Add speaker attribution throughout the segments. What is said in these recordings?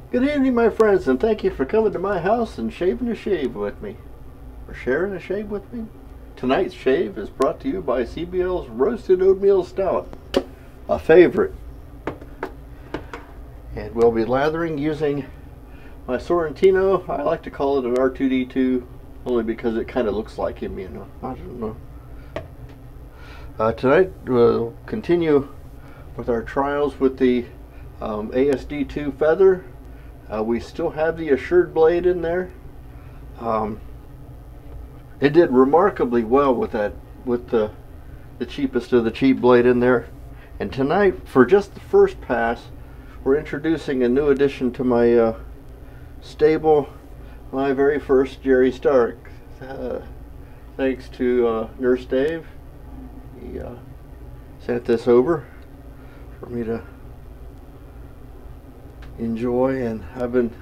Speaker 1: Good evening, my friends, and thank you for coming to my house and shaving a shave with me. Or sharing a shave with me. Tonight's shave is brought to you by CBL's Roasted Oatmeal Stout, a favorite. And we'll be lathering using my Sorrentino. I like to call it an R2D2, only because it kind of looks like him, you know. I don't know. Tonight we'll continue with our trials with the AS-D2 feather. We still have the Assured blade in there. It did remarkably well with that, with the cheapest of the cheap blade in there. And tonight, for just the first pass, we're introducing a new addition to my stable, my very first Jerry Stark. Thanks to Nurse Dave. He sent this over for me to enjoy, and I've been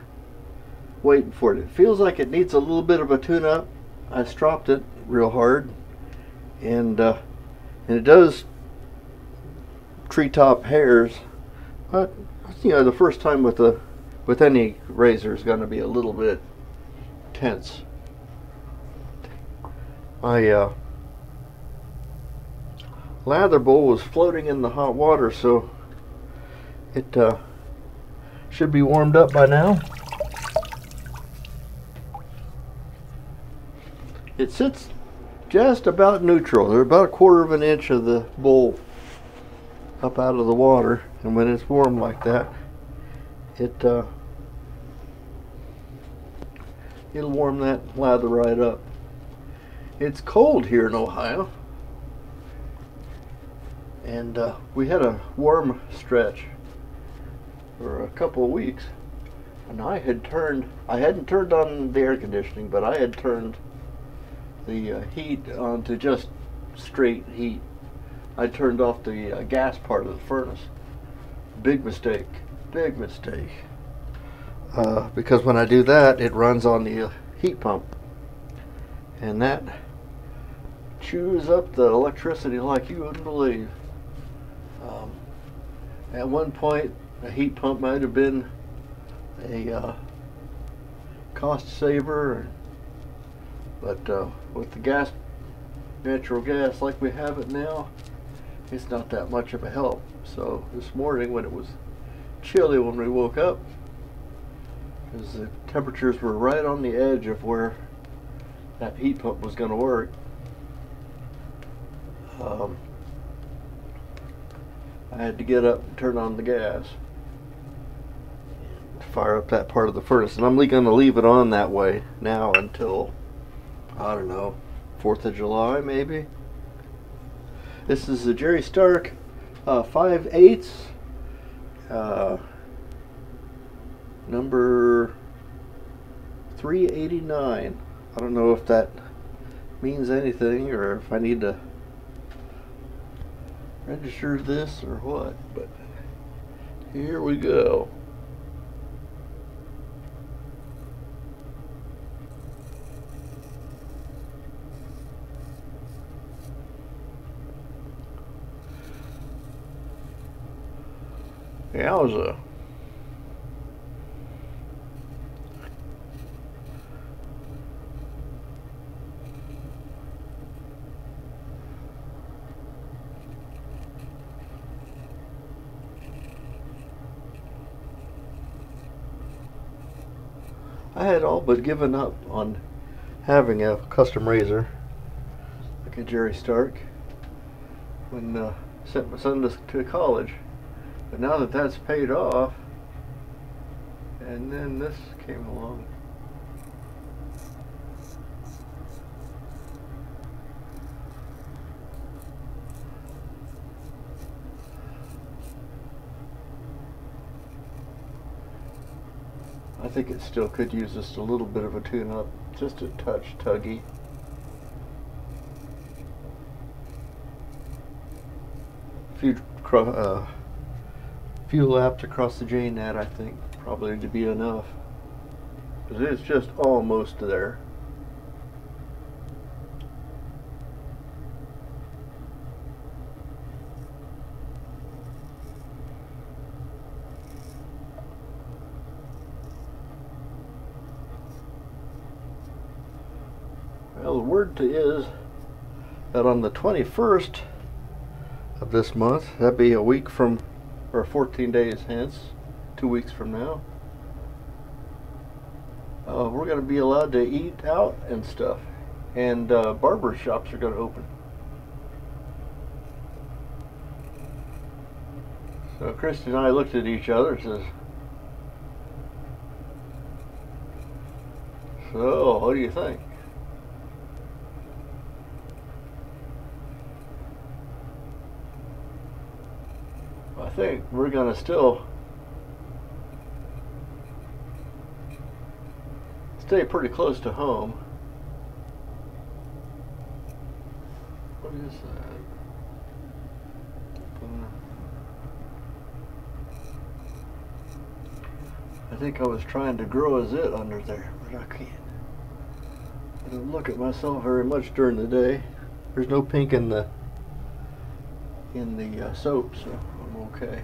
Speaker 1: waiting for it. It feels like it needs a little bit of a tune-up. I stropped it real hard, and it does treetop hairs, but you know, the first time with any razor is going to be a little bit tense. My lather bowl was floating in the hot water, so it should be warmed up by now. It sits just about neutral. There's about 1/4 of an inch of the bowl up out of the water, and when it's warm like that, it'll warm that lather right up. It's cold here in Ohio, and we had a warm stretch for a couple of weeks, and I hadn't turned on the air conditioning, but I had turned the heat on to just straight heat. I turned off the gas part of the furnace. Big mistake, big mistake. Because when I do that, it runs on the heat pump, and that chews up the electricity like you wouldn't believe. At one point, a heat pump might have been a cost saver, but with the natural gas like we have it now, it's not that much of a help. So this morning, when it was chilly when we woke up, because the temperatures were right on the edge of where that heat pump was going to work, I had to get up and turn on the gas and fire up that part of the furnace. And I'm going to leave it on that way now until, I don't know, 4th of July maybe. This is the Jerry Stark 5/8 number 389. I don't know if that means anything or if I need to register this or what, but here we go. Yowza. I had all but given up on having a custom razor like a Jerry Stark when I sent my son to college. But now that that's paid off, and then this came along. I think it still could use just a little bit of a tune-up, just a touch tuggy. Few laps across the J net, I think, probably to be enough. Because it's just almost there. Well, the word is that on the 21st of this month, that'd be a week from, or 14 days hence, 2 weeks from now, we're going to be allowed to eat out and stuff, and barber shops are going to open. So Christy and I looked at each other and says, "So, what do you think?" I think we're going to still stay pretty close to home. What is that? I think I was trying to grow a zit under there, but I can't. I don't look at myself very much during the day. There's no pink in the soap, so I'm okay.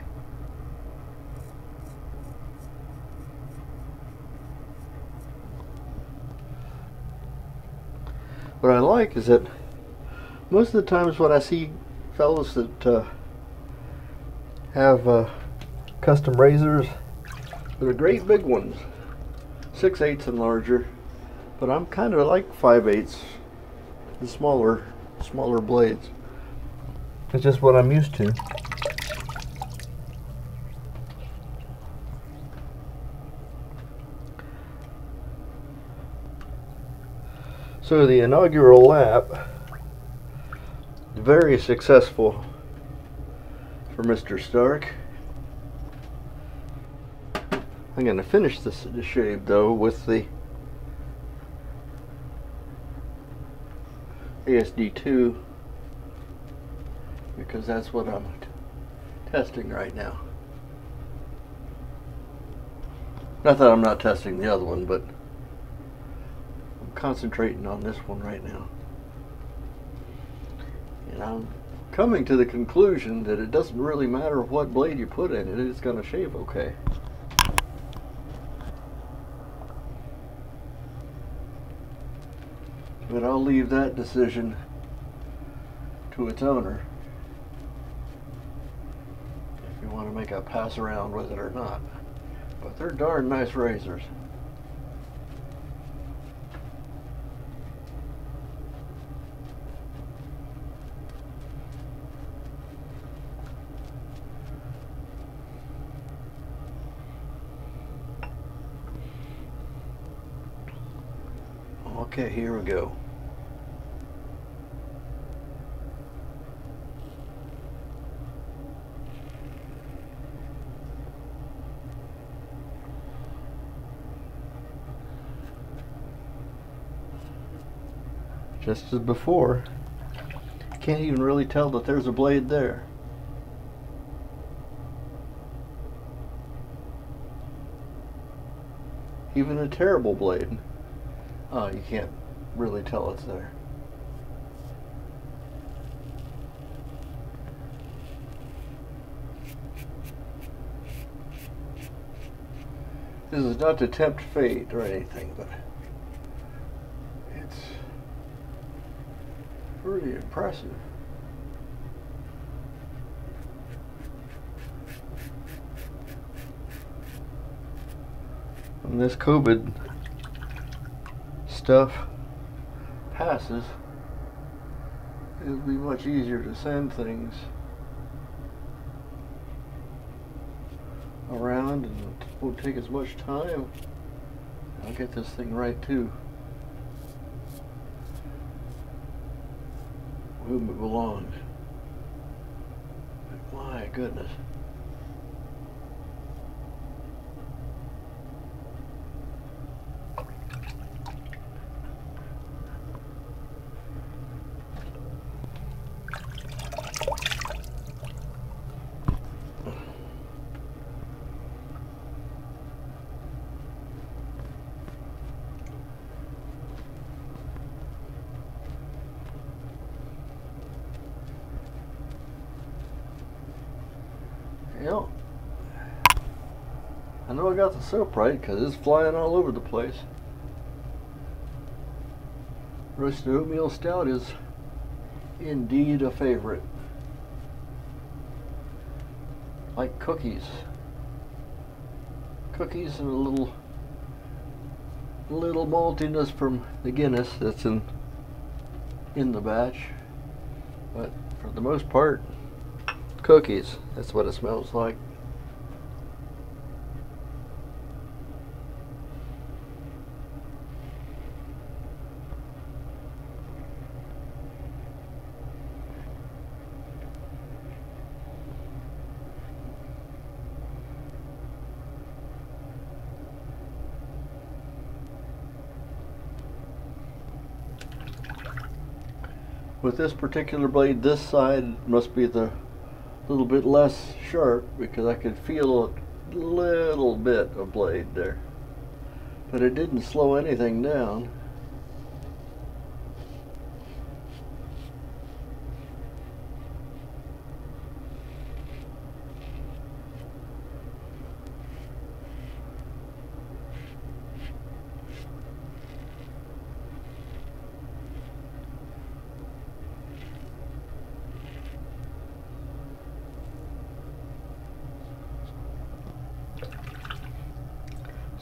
Speaker 1: What I like is that most of the times when I see fellas that have custom razors, they're great big ones, 6/8 and larger, but I'm kind of like 5/8, the smaller blades. It's just what I'm used to. So the inaugural lap, very successful for Mr. Stark. I'm going to finish the shave though with the AS-D2 because that's what I'm testing right now. Not that I'm not testing the other one, but I'm concentrating on this one right now. And I'm coming to the conclusion that it doesn't really matter what blade you put in it, it's going to shave okay. But I'll leave that decision to its owner if you want to make a pass around with it or not. But they're darn nice razors. Okay, here we go. Just as before, can't even really tell that there's a blade there. Even a terrible blade, you can't really tell it's there. This is not to tempt fate or anything, but it's pretty impressive. When this COVID stuff passes, it'll be much easier to send things around and it won't take as much time. I'll get this thing right too. Whom it belongs. My goodness. Yep. I know I got the soap right because it's flying all over the place. Roasted oatmeal stout is indeed a favorite. Like cookies. Cookies and a little maltiness from the Guinness that's in the batch. But for the most part, cookies. That's what it smells like. With this particular blade, this side must be the little bit less sharp because I could feel a little bit of blade there. But it didn't slow anything down.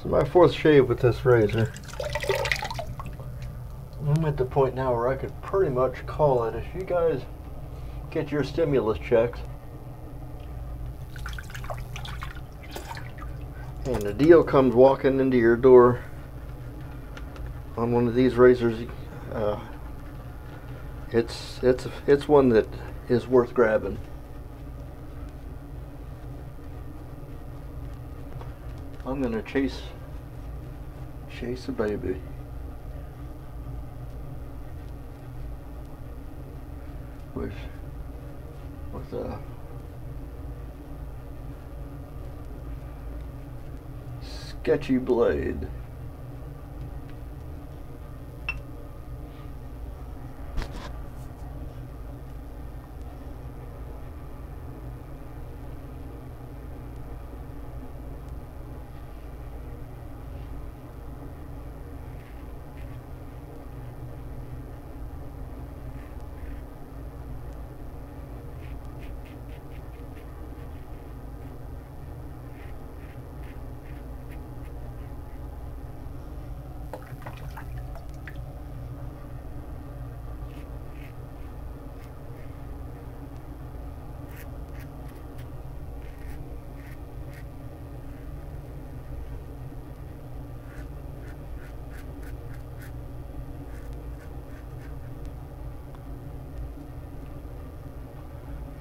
Speaker 1: So my fourth shave with this razor. I'm at the point now where I could pretty much call it. If you guys get your stimulus checks and a deal comes walking into your door on one of these razors, it's one that is worth grabbing. I'm gonna chase a baby. With a sketchy blade.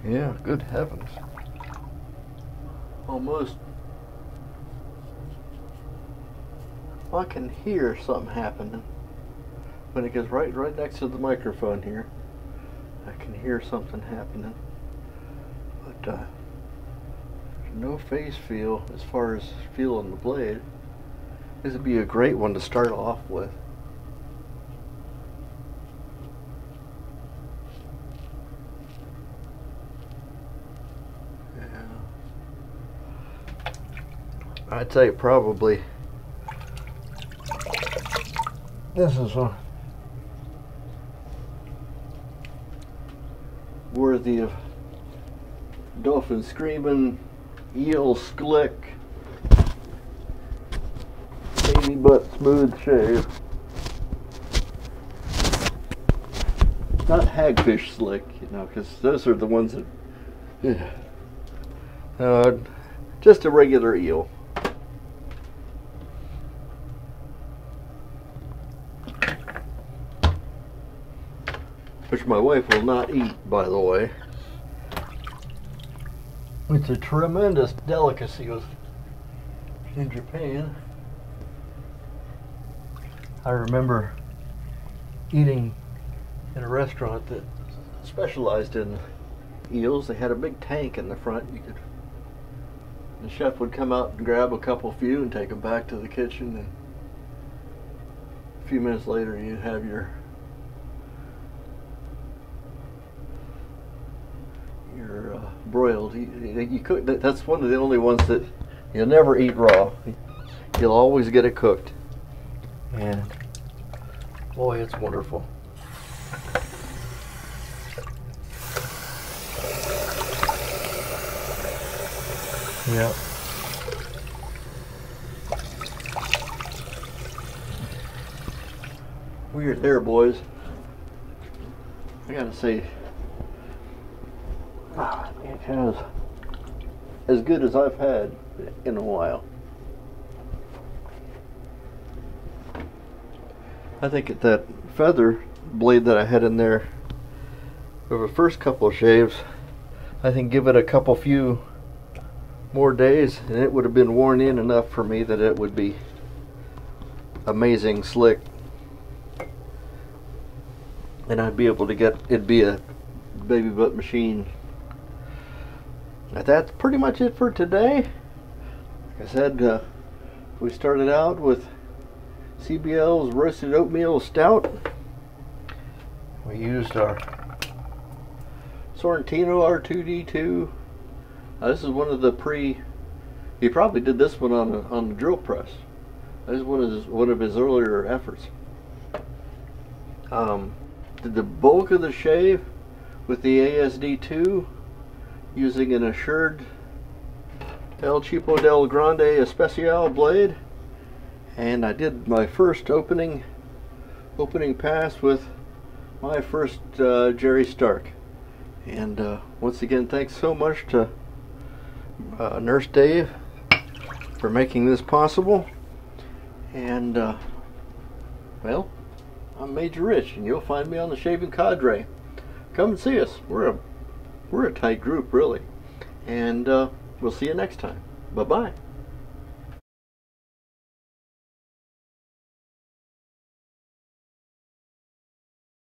Speaker 1: Yeah, good heavens. Almost. I can hear something happening. When it gets right next to the microphone here, I can hear something happening. But there's no face feel as far as feeling the blade. This would be a great one to start off with. I'd say probably this is worthy of dolphin screaming, eel sklick, baby butt smooth shave. Not hagfish slick, you know, because those are the ones that, just a regular eel. Which my wife will not eat, by the way. It's a tremendous delicacy in Japan. I remember eating in a restaurant that specialized in eels. They had a big tank in the front. The chef would come out and grab a few and take them back to the kitchen, and a few minutes later you'd have your broiled. You cook. That's one of the only ones that you'll never eat raw. You'll always get it cooked, and boy, it's wonderful. Yeah. Weird there, boys. I gotta say, it has as good as I've had in a while. I think that feather blade that I had in there over the first couple of shaves, I think give it a few more days and it would have been worn in enough for me that it would be amazing slick, and I'd be able to get, it'd be a baby butt machine. That's pretty much it for today. Like I said, we started out with CBL's roasted oatmeal stout. We used our Sorrentino R2D2. This is one of the he probably did this one on the drill press. This is one of his earlier efforts. Did the bulk of the shave with the AS-D2 using an Assured El Cheapo del Grande Especial blade, and I did my first opening pass with my first Jerry Stark. And once again, thanks so much to Nurse Dave for making this possible. And well, I'm Major Rich, and you'll find me on the Shaving Cadre. Come and see us. We're a tight group, really. And we'll see you next time. Bye-bye.